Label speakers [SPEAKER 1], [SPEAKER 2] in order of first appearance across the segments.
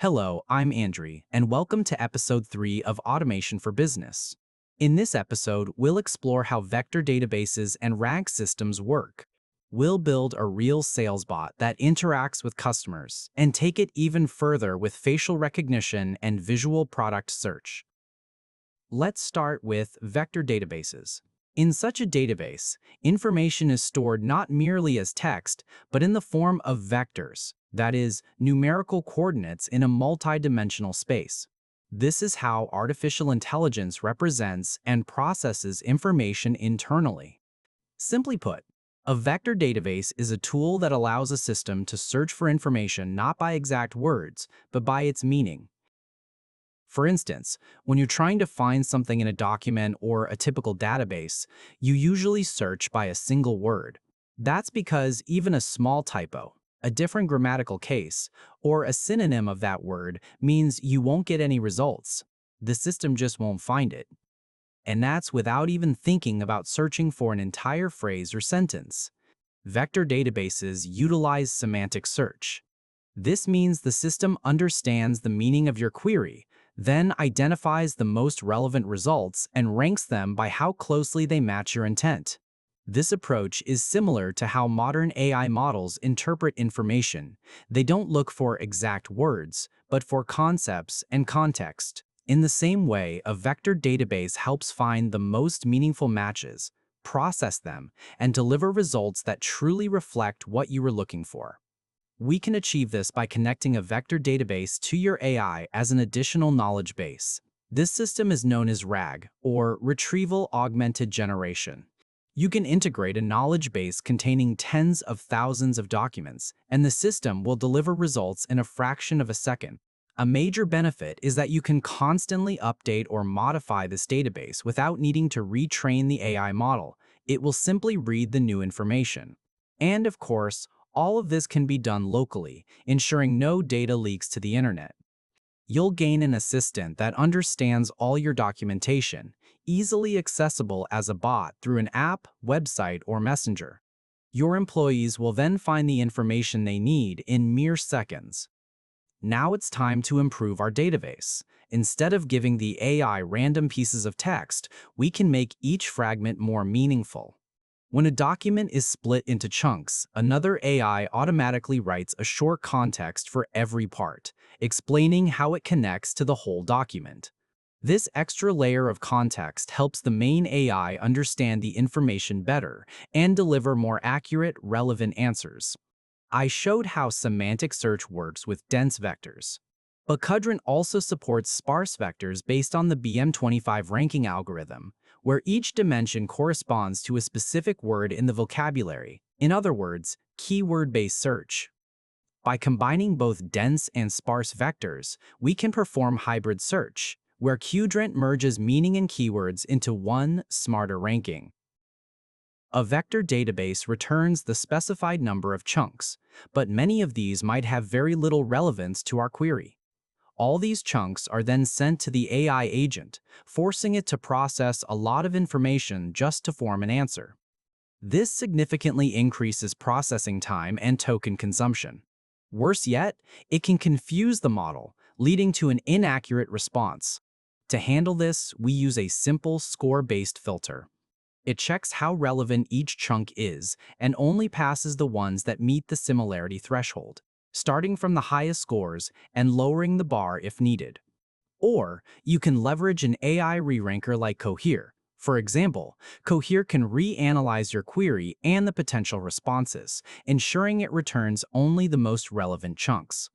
[SPEAKER 1] Hello, I'm Andrew, and welcome to episode 3 of Automation for Business. In this episode, we'll explore how vector databases and RAG systems work. We'll build a real SalesBot that interacts with customers and take it even further with facial recognition and visual product search. Let's start with vector databases. In such a database, information is stored not merely as text, but in the form of vectors, that is, numerical coordinates in a multidimensional space. This is how artificial intelligence represents and processes information internally. Simply put, a vector database is a tool that allows a system to search for information not by exact words, but by its meaning. For instance, when you're trying to find something in a document or a typical database, you usually search by a single word. That's because even a small typo, a different grammatical case, or a synonym of that word means you won't get any results. The system just won't find it. And that's without even thinking about searching for an entire phrase or sentence. Vector databases utilize semantic search. This means the system understands the meaning of your query, then identifies the most relevant results and ranks them by how closely they match your intent. This approach is similar to how modern AI models interpret information. They don't look for exact words, but for concepts and context. In the same way, a vector database helps find the most meaningful matches, process them, and deliver results that truly reflect what you were looking for. We can achieve this by connecting a vector database to your AI as an additional knowledge base. This system is known as RAG, or Retrieval Augmented Generation. You can integrate a knowledge base containing tens of thousands of documents, and the system will deliver results in a fraction of a second. A major benefit is that you can constantly update or modify this database without needing to retrain the AI model. It will simply read the new information. And of course, all of this can be done locally, ensuring no data leaks to the internet. You'll gain an assistant that understands all your documentation, easily accessible as a bot through an app, website, or messenger. Your employees will then find the information they need in mere seconds. Now it's time to improve our database. Instead of giving the AI random pieces of text, we can make each fragment more meaningful. When a document is split into chunks, another AI automatically writes a short context for every part, explaining how it connects to the whole document. This extra layer of context helps the main AI understand the information better and deliver more accurate, relevant answers. I showed how semantic search works with dense vectors. But Qdrant also supports sparse vectors based on the BM25 ranking algorithm, where each dimension corresponds to a specific word in the vocabulary, in other words, keyword-based search. By combining both dense and sparse vectors, we can perform hybrid search, where Qdrant merges meaning and keywords into one smarter ranking. A vector database returns the specified number of chunks, but many of these might have very little relevance to our query. All these chunks are then sent to the AI agent, forcing it to process a lot of information just to form an answer. This significantly increases processing time and token consumption. Worse yet, it can confuse the model, leading to an inaccurate response. To handle this, we use a simple score-based filter. It checks how relevant each chunk is and only passes the ones that meet the similarity threshold, starting from the highest scores and lowering the bar if needed. Or you can leverage an AI re-ranker like Cohere. For example, Cohere can reanalyze your query and the potential responses, ensuring it returns only the most relevant chunks.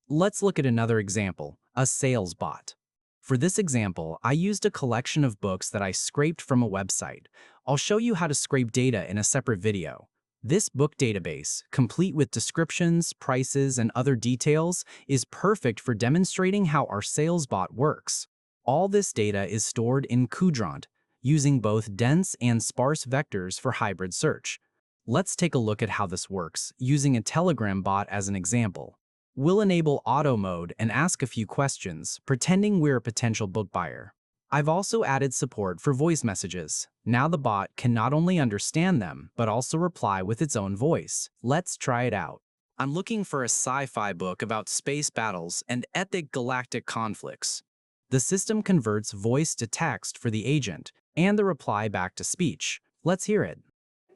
[SPEAKER 1] Let's look at another example, a SalesBot. For this example, I used a collection of books that I scraped from a website. I'll show you how to scrape data in a separate video. This book database, complete with descriptions, prices, and other details, is perfect for demonstrating how our SalesBot works. All this data is stored in Qdrant, using both dense and sparse vectors for hybrid search. Let's take a look at how this works, using a Telegram bot as an example. We'll enable auto mode and ask a few questions, pretending we're a potential book buyer. I've also added support for voice messages. Now the bot can not only understand them, but also reply with its own voice. Let's try it out. I'm looking for a sci-fi book about space battles and epic galactic conflicts. The system converts voice to text for the agent and the reply back to speech. Let's hear it.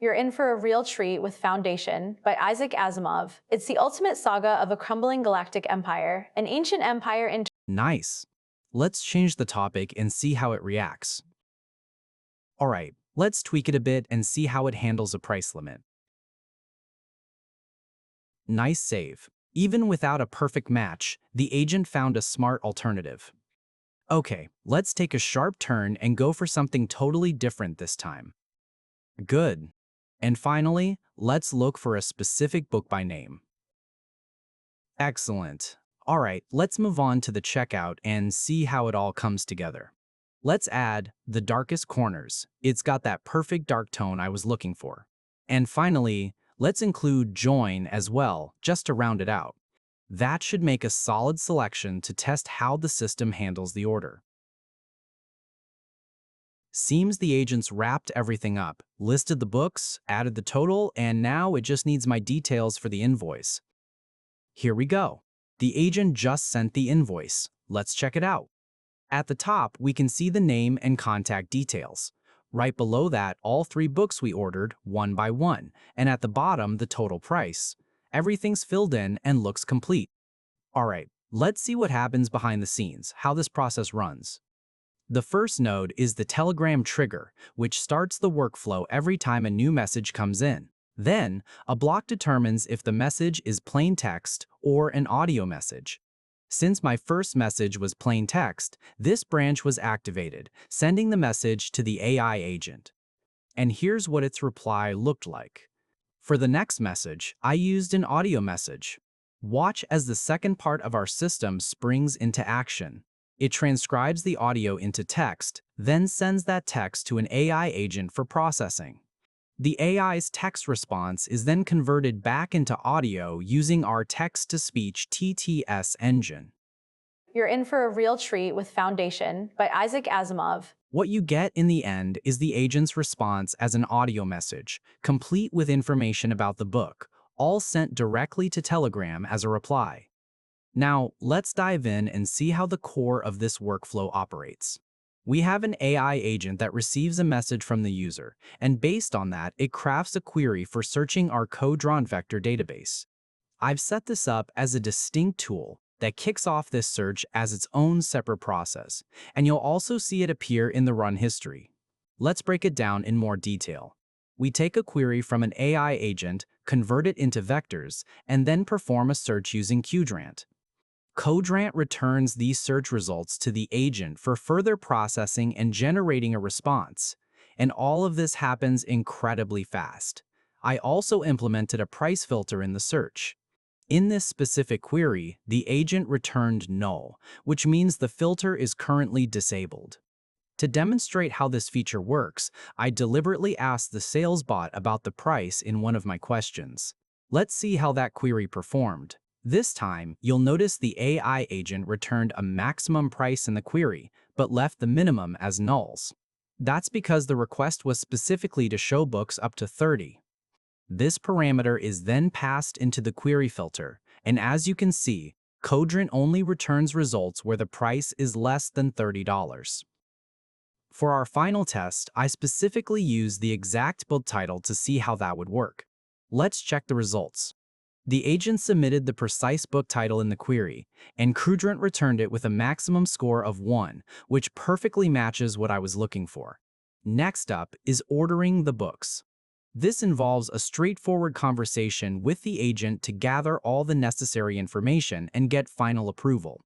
[SPEAKER 2] You're in for a real treat with Foundation by Isaac Asimov. It's the ultimate saga of a crumbling galactic empire, an ancient empire in.
[SPEAKER 1] Nice. Let's change the topic and see how it reacts. All right, let's tweak it a bit and see how it handles a price limit. Nice save. Even without a perfect match, the agent found a smart alternative. Okay, let's take a sharp turn and go for something totally different this time. Good. And finally, let's look for a specific book by name. Excellent. All right, let's move on to the checkout and see how it all comes together. Let's add The Darkest Corners. It's got that perfect dark tone I was looking for. And finally, let's include Join as well, just to round it out. That should make a solid selection to test how the system handles the order. Seems the agents wrapped everything up, listed the books, added the total, and now it just needs my details for the invoice. Here we go. The agent just sent the invoice. Let's check it out. At the top, we can see the name and contact details. Right below that, all 3 books we ordered, one by one, and at the bottom, the total price. Everything's filled in and looks complete. All right, let's see what happens behind the scenes, how this process runs. The first node is the Telegram trigger, which starts the workflow every time a new message comes in. Then, a block determines if the message is plain text or an audio message. Since my first message was plain text, this branch was activated, sending the message to the AI agent. And here's what its reply looked like. For the next message, I used an audio message. Watch as the second part of our system springs into action. It transcribes the audio into text, then sends that text to an AI agent for processing. The AI's text response is then converted back into audio using our text-to-speech TTS engine.
[SPEAKER 2] You're in for a real treat with Foundation by Isaac Asimov.
[SPEAKER 1] What you get in the end is the agent's response as an audio message, complete with information about the book, all sent directly to Telegram as a reply. Now, let's dive in and see how the core of this workflow operates. We have an AI agent that receives a message from the user, and based on that, it crafts a query for searching our Qdrant vector database. I've set this up as a distinct tool that kicks off this search as its own separate process, and you'll also see it appear in the run history. Let's break it down in more detail. We take a query from an AI agent, convert it into vectors, and then perform a search using Qdrant. Qdrant returns these search results to the agent for further processing and generating a response. And all of this happens incredibly fast. I also implemented a price filter in the search. In this specific query, the agent returned null, which means the filter is currently disabled. To demonstrate how this feature works, I deliberately asked the SalesBot about the price in one of my questions. Let's see how that query performed. This time, you'll notice the AI agent returned a maximum price in the query, but left the minimum as nulls. That's because the request was specifically to show books up to 30. This parameter is then passed into the query filter, and as you can see, Qdrant only returns results where the price is less than $30. For our final test, I specifically used the exact book title to see how that would work. Let's check the results. The agent submitted the precise book title in the query, and Qdrant returned it with a maximum score of 1, which perfectly matches what I was looking for. Next up is ordering the books. This involves a straightforward conversation with the agent to gather all the necessary information and get final approval.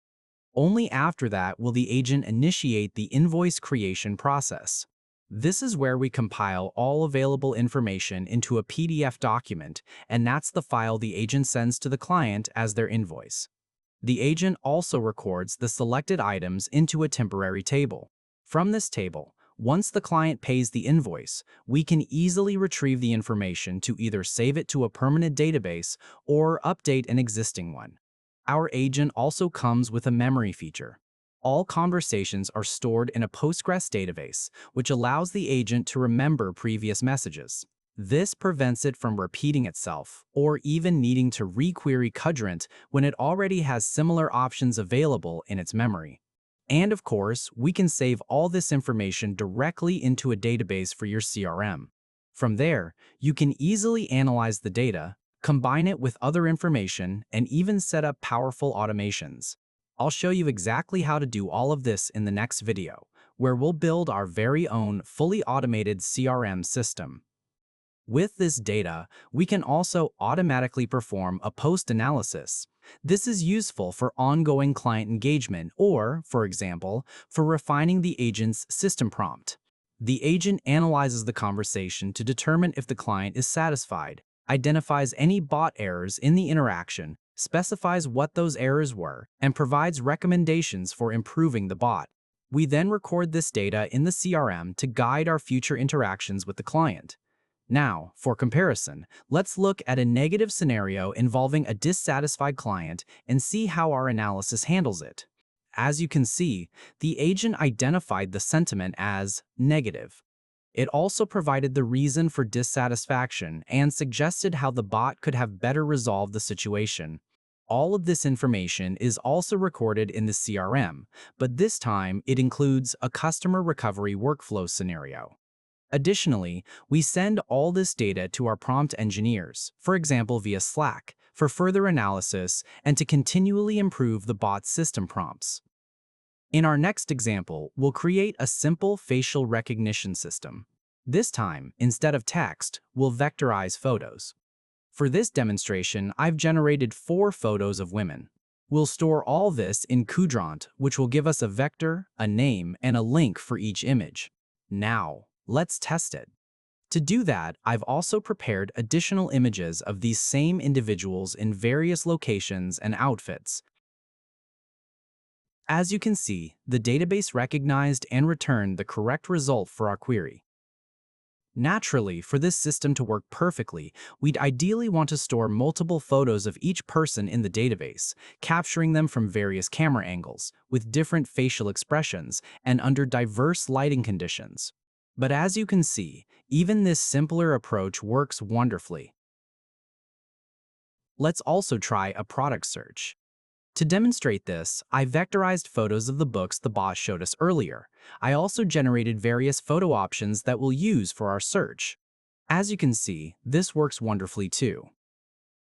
[SPEAKER 1] Only after that will the agent initiate the invoice creation process. This is where we compile all available information into a PDF document, and that's the file the agent sends to the client as their invoice. The agent also records the selected items into a temporary table. From this table, once the client pays the invoice, we can easily retrieve the information to either save it to a permanent database or update an existing one. Our agent also comes with a memory feature. All conversations are stored in a Postgres database, which allows the agent to remember previous messages. This prevents it from repeating itself or even needing to requery Qdrant when it already has similar options available in its memory. And of course, we can save all this information directly into a database for your CRM. From there, you can easily analyze the data, combine it with other information, and even set up powerful automations. I'll show you exactly how to do all of this in the next video, where we'll build our very own fully automated CRM system. With this data, we can also automatically perform a post-analysis. This is useful for ongoing client engagement or, for example, for refining the agent's system prompt. The agent analyzes the conversation to determine if the client is satisfied, identifies any bot errors in the interaction, specifies what those errors were, and provides recommendations for improving the bot. We then record this data in the CRM to guide our future interactions with the client. Now, for comparison, let's look at a negative scenario involving a dissatisfied client and see how our analysis handles it. As you can see, the agent identified the sentiment as negative. It also provided the reason for dissatisfaction and suggested how the bot could have better resolved the situation. All of this information is also recorded in the CRM, but this time it includes a customer recovery workflow scenario. Additionally, we send all this data to our prompt engineers, for example via Slack, for further analysis and to continually improve the bot's system prompts. In our next example, we'll create a simple facial recognition system. This time, instead of text, we'll vectorize photos. For this demonstration, I've generated 4 photos of women. We'll store all this in Qdrant, which will give us a vector, a name, and a link for each image. Now, let's test it. To do that, I've also prepared additional images of these same individuals in various locations and outfits. As you can see, the database recognized and returned the correct result for our query. Naturally, for this system to work perfectly, we'd ideally want to store multiple photos of each person in the database, capturing them from various camera angles, with different facial expressions, and under diverse lighting conditions. But as you can see, even this simpler approach works wonderfully. Let's also try a product search. To demonstrate this, I vectorized photos of the books the boss showed us earlier. I also generated various photo options that we'll use for our search. As you can see, this works wonderfully too.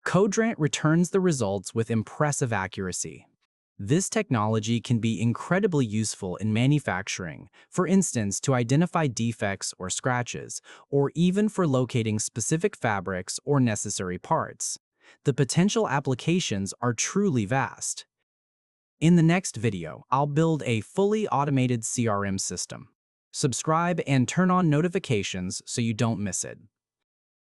[SPEAKER 1] Qdrant returns the results with impressive accuracy. This technology can be incredibly useful in manufacturing, for instance to identify defects or scratches, or even for locating specific fabrics or necessary parts. The potential applications are truly vast. In the next video, I'll build a fully automated CRM system. Subscribe and turn on notifications so you don't miss it.